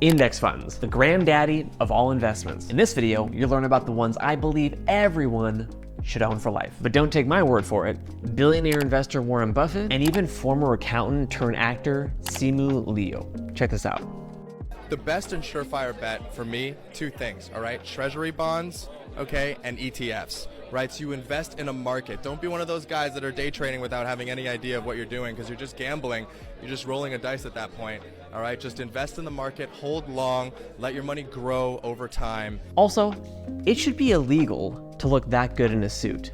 Index funds, the granddaddy of all investments. In this video, you'll learn about the ones I believe everyone should own for life. But don't take my word for it. Billionaire investor Warren Buffett and even former accountant turned actor Simu Liu. Check this out. The best and surefire bet for me, two things, all right? Treasury bonds, okay, and ETFs, right? So you invest in a market. Don't be one of those guys that are day trading without having any idea of what you're doing because you're just gambling. You're just rolling a dice at that point, all right? Just invest in the market, hold long, let your money grow over time. Also, it should be illegal to look that good in a suit.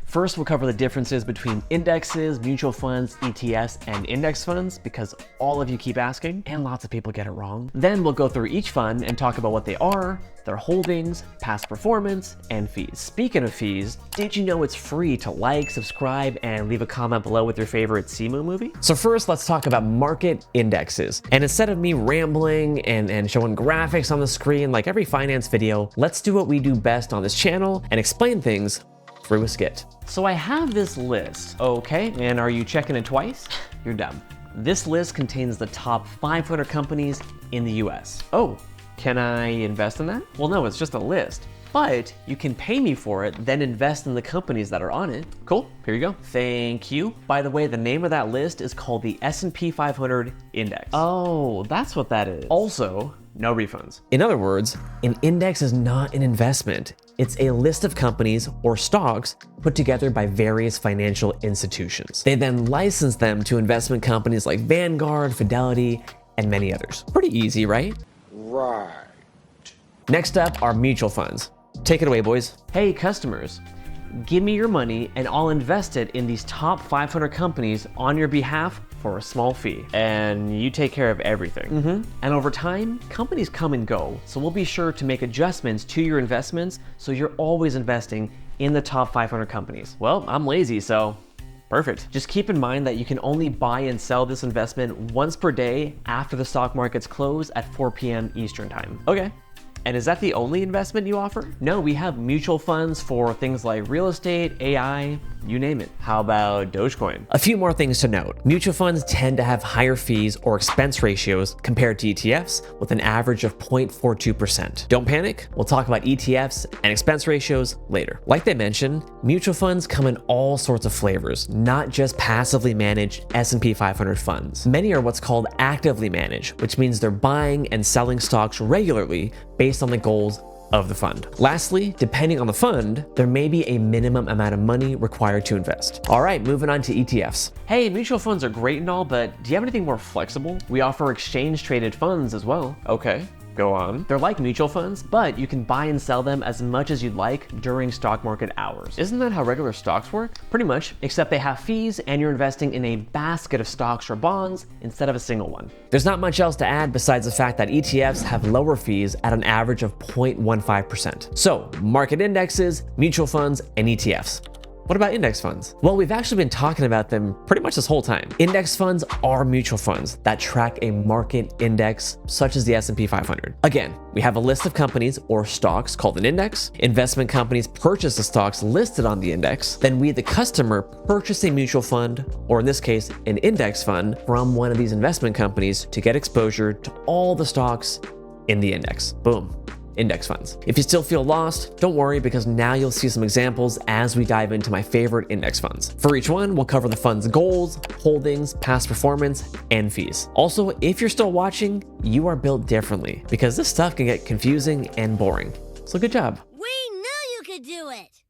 First, we'll cover the differences between indexes, mutual funds, ETFs, and index funds because all of you keep asking and lots of people get it wrong. Then we'll go through each fund and talk about what they are, their holdings, past performance, and fees. Speaking of fees, did you know it's free to like, subscribe, and leave a comment below with your favorite Simu movie? So first, let's talk about market indexes. And instead of me rambling and showing graphics on the screen like every finance video, let's do what we do best on this channel and explain things through a skit. So I have this list, okay, and are you checking it twice? You're dumb. This list contains the top 500 companies in the US. Oh, can I invest in that? Well, no, it's just a list, but you can pay me for it, then invest in the companies that are on it. Cool, here you go. Thank you. By the way, the name of that list is called the S&P 500 Index. Oh, that's what that is. Also, no refunds. In other words, an index is not an investment. It's a list of companies or stocks put together by various financial institutions. They then license them to investment companies like Vanguard, Fidelity, and many others. Pretty easy, right? Right. Next up are mutual funds. Take it away, boys. Hey, customers. Give me your money and I'll invest it in these top 500 companies on your behalf for a small fee. And you take care of everything. And over time, companies come and go, so we'll be sure to make adjustments to your investments so you're always investing in the top 500 companies. Well, I'm lazy, so perfect. Just keep in mind that you can only buy and sell this investment once per day after the stock markets close at 4 p.m. Eastern time. Okay. And is that the only investment you offer? No, we have mutual funds for things like real estate, AI, you name it. How about Dogecoin? A few more things to note. Mutual funds tend to have higher fees or expense ratios compared to ETFs with an average of 0.42%. Don't panic, we'll talk about ETFs and expense ratios later. Like they mentioned, mutual funds come in all sorts of flavors, not just passively managed S&P 500 funds. Many are what's called actively managed, which means they're buying and selling stocks regularly based on the goals of the fund. Lastly, depending on the fund, there may be a minimum amount of money required to invest. All right, moving on to ETFs. Hey, mutual funds are great and all, but do you have anything more flexible? We offer exchange traded funds as well. Okay. Go on. They're like mutual funds, but you can buy and sell them as much as you'd like during stock market hours. Isn't that how regular stocks work? Pretty much, except they have fees and you're investing in a basket of stocks or bonds instead of a single one. There's not much else to add besides the fact that ETFs have lower fees at an average of 0.15%. So, market indexes, mutual funds, and ETFs. What about index funds? Well, we've actually been talking about them pretty much this whole time. Index funds are mutual funds that track a market index, such as the S&P 500. Again, we have a list of companies or stocks called an index. Investment companies purchase the stocks listed on the index. Then we, the customer, purchase a mutual fund, or in this case, an index fund, from one of these investment companies to get exposure to all the stocks in the index. Boom. Index funds. If you still feel lost, don't worry because now you'll see some examples as we dive into my favorite index funds. For each one, we'll cover the fund's goals, holdings, past performance, and fees. Also, if you're still watching, you are built differently because this stuff can get confusing and boring. So good job. We knew you could do it!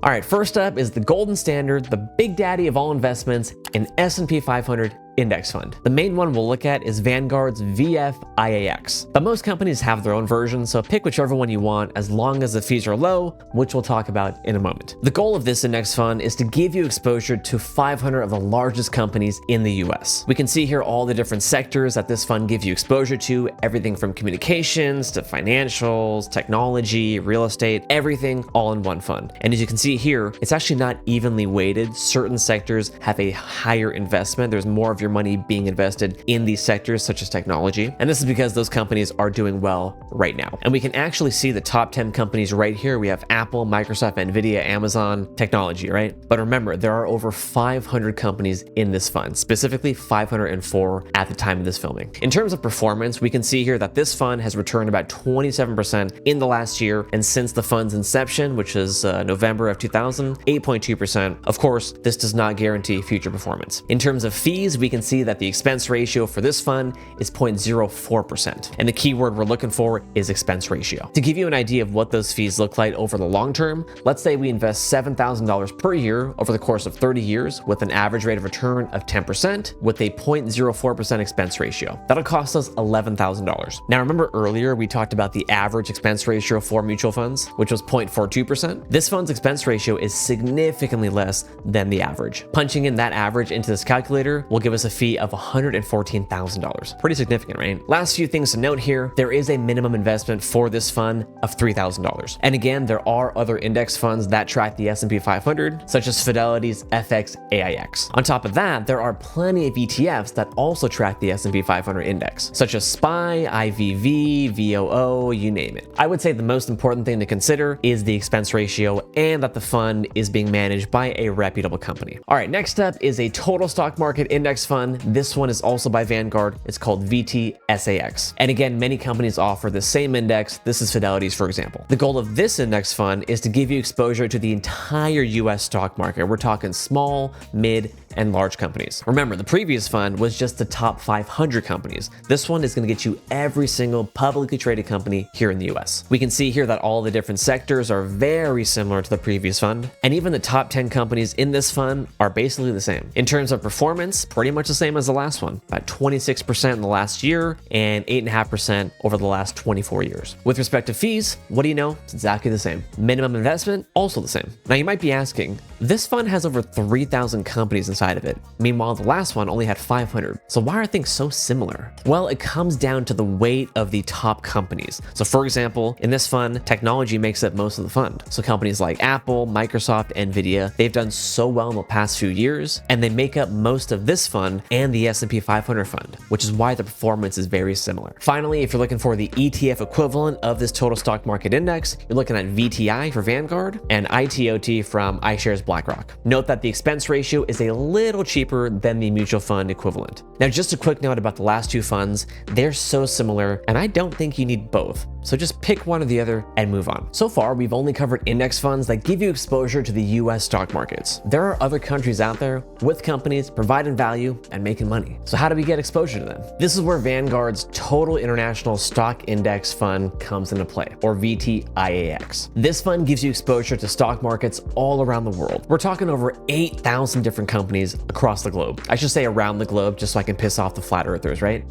All right, first up is the golden standard, the big daddy of all investments, an S&P 500 index fund. The main one we'll look at is Vanguard's VFIAX. But most companies have their own version, so pick whichever one you want as long as the fees are low, which we'll talk about in a moment. The goal of this index fund is to give you exposure to 500 of the largest companies in the US. We can see here all the different sectors that this fund gives you exposure to, everything from communications to financials, technology, real estate, everything all in one fund. And as you can see here, it's actually not evenly weighted. Certain sectors have a higher investment. There's more of your money being invested in these sectors such as technology. And this is because those companies are doing well right now. And we can actually see the top 10 companies right here. We have Apple, Microsoft, Nvidia, Amazon, technology, right? But remember, there are over 500 companies in this fund, specifically 504 at the time of this filming. In terms of performance, we can see here that this fund has returned about 27% in the last year, and since the fund's inception, which is November of 2000, 8.2%. Of course, this does not guarantee future performance. In terms of fees, we can see that the expense ratio for this fund is 0.04%. And the keyword we're looking for is expense ratio. To give you an idea of what those fees look like over the long term, let's say we invest $7,000 per year over the course of 30 years with an average rate of return of 10% with a 0.04% expense ratio. That'll cost us $11,000. Now remember earlier we talked about the average expense ratio for mutual funds, which was 0.42%. This fund's expense ratio is significantly less than the average. Punching in that average into this calculator will give us a fee of $114,000. Pretty significant, right? Last few things to note here, there is a minimum investment for this fund of $3,000. And again, there are other index funds that track the S&P 500, such as Fidelity's FX AIX. On top of that, there are plenty of ETFs that also track the S&P 500 index, such as SPY, IVV, VOO, you name it. I would say the most important thing to consider is the expense ratio and that the fund is being managed by a reputable company. All right, next up is a total stock market index fund. This one is also by Vanguard. It's called VTSAX. And again, many companies offer the same index. This is Fidelity's, for example. The goal of this index fund is to give you exposure to the entire US stock market. We're talking small, mid, and large companies. Remember, the previous fund was just the top 500 companies. This one is going to get you every single publicly traded company here in the US. We can see here that all the different sectors are very similar to the previous fund, and even the top 10 companies in this fund are basically the same. In terms of performance, pretty much the same as the last one, about 26% in the last year and 8.5% over the last 24 years. With respect to fees, what do you know? It's exactly the same. Minimum investment, also the same. Now you might be asking, this fund has over 3,000 companies inside of it. Meanwhile, the last one only had 500. So why are things so similar? Well, it comes down to the weight of the top companies. So for example, in this fund, technology makes up most of the fund. So companies like Apple, Microsoft, Nvidia, they've done so well in the past few years, and they make up most of this fund and the S&P 500 fund, which is why the performance is very similar. Finally, if you're looking for the ETF equivalent of this total stock market index, you're looking at VTI for Vanguard and ITOT from iShares BlackRock. Note that the expense ratio is a little cheaper than the mutual fund equivalent. Now, just a quick note about the last two funds. They're so similar, and I don't think you need both. So just pick one or the other and move on. So far, we've only covered index funds that give you exposure to the US stock markets. There are other countries out there with companies providing value and making money. So how do we get exposure to them? This is where Vanguard's Total International Stock Index Fund comes into play, or VTIAX. This fund gives you exposure to stock markets all around the world. We're talking over 8,000 different companies across the globe. I should say around the globe, just so I can piss off the flat earthers, right?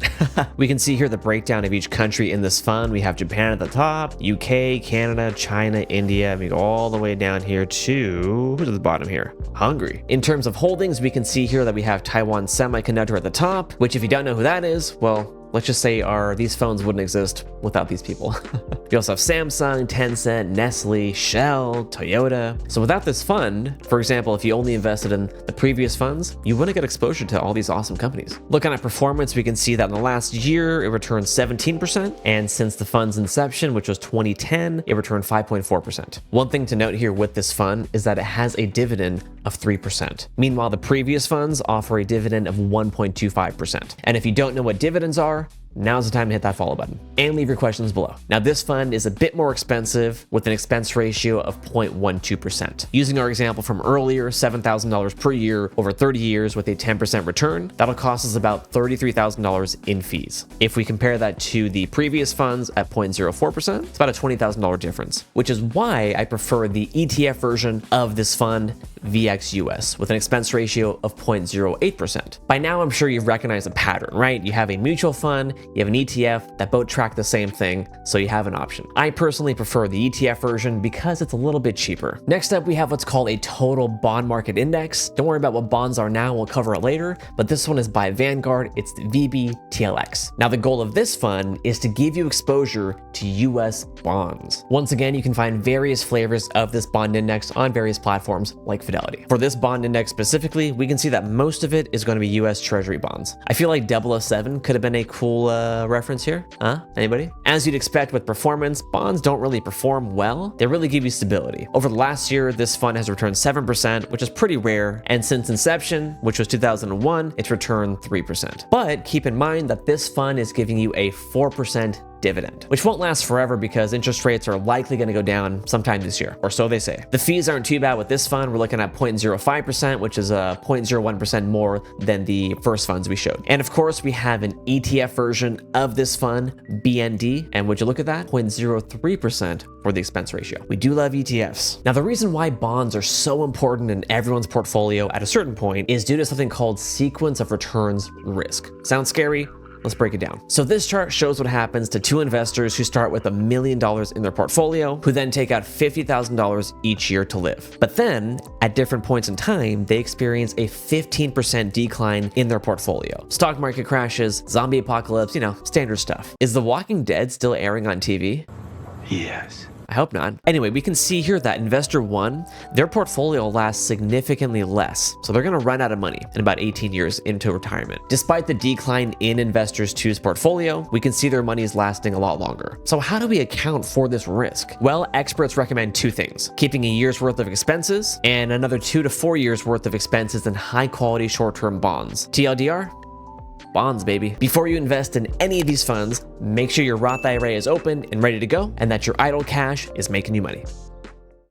We can see here the breakdown of each country in this fund. We have Japan at the top, UK, Canada, China, India. We go all the way down here to, who's at the bottom here? Hungary. In terms of holdings, we can see here that we have Taiwan Semiconductor at the top, which if you don't know who that is, well, let's just say these phones wouldn't exist without these people. We also have Samsung, Tencent, Nestle, Shell, Toyota. So without this fund, for example, if you only invested in the previous funds, you wouldn't get exposure to all these awesome companies. Looking at performance, we can see that in the last year, it returned 17%. And since the fund's inception, which was 2010, it returned 5.4%. One thing to note here with this fund is that it has a dividend of 3%. Meanwhile, the previous funds offer a dividend of 1.25%. And if you don't know what dividends are, now's the time to hit that follow button and leave your questions below. Now, this fund is a bit more expensive with an expense ratio of 0.12%. Using our example from earlier, $7,000 per year over 30 years with a 10% return, that'll cost us about $33,000 in fees. If we compare that to the previous funds at 0.04%, it's about a $20,000 difference, which is why I prefer the ETF version of this fund, VXUS, with an expense ratio of 0.08%. By now, I'm sure you've recognized a pattern, right? You have a mutual fund, you have an ETF that both track the same thing, so you have an option. I personally prefer the ETF version because it's a little bit cheaper. Next up, we have what's called a total bond market index. Don't worry about what bonds are now, we'll cover it later, but this one is by Vanguard. It's the VBTLX. Now, the goal of this fund is to give you exposure to US bonds. Once again, you can find various flavors of this bond index on various platforms like Fidelity. For this bond index specifically, we can see that most of it is going to be US Treasury bonds. I feel like 007 could have been a cool reference here. Anybody? As you'd expect with performance, bonds don't really perform well. They really give you stability. Over the last year, this fund has returned 7%, which is pretty rare. And since inception, which was 2001, it's returned 3%. But keep in mind that this fund is giving you a 4% dividend, which won't last forever because interest rates are likely going to go down sometime this year, or so they say. The fees aren't too bad with this fund. We're looking at 0.05%, which is 0.01% more than the first funds we showed. And of course, we have an ETF version of this fund, BND, and would you look at that? 0.03% for the expense ratio. We do love ETFs. Now, the reason why bonds are so important in everyone's portfolio at a certain point is due to something called sequence of returns risk. Sounds scary? Let's break it down. So this chart shows what happens to two investors who start with $1 million in their portfolio, who then take out $50,000 each year to live. But then, at different points in time, they experience a 15% decline in their portfolio. Stock market crashes, zombie apocalypse, standard stuff. Is The Walking Dead still airing on TV? Yes. I hope not. Anyway, we can see here that investor one, their portfolio lasts significantly less. So they're going to run out of money in about 18 years into retirement. Despite the decline in investors two's portfolio, we can see their money is lasting a lot longer. So how do we account for this risk? Well, experts recommend two things: keeping a year's worth of expenses and another 2 to 4 years worth of expenses in high quality short-term bonds. TLDR? Bonds, baby. Before you invest in any of these funds, make sure your Roth IRA is open and ready to go, and that your idle cash is making you money.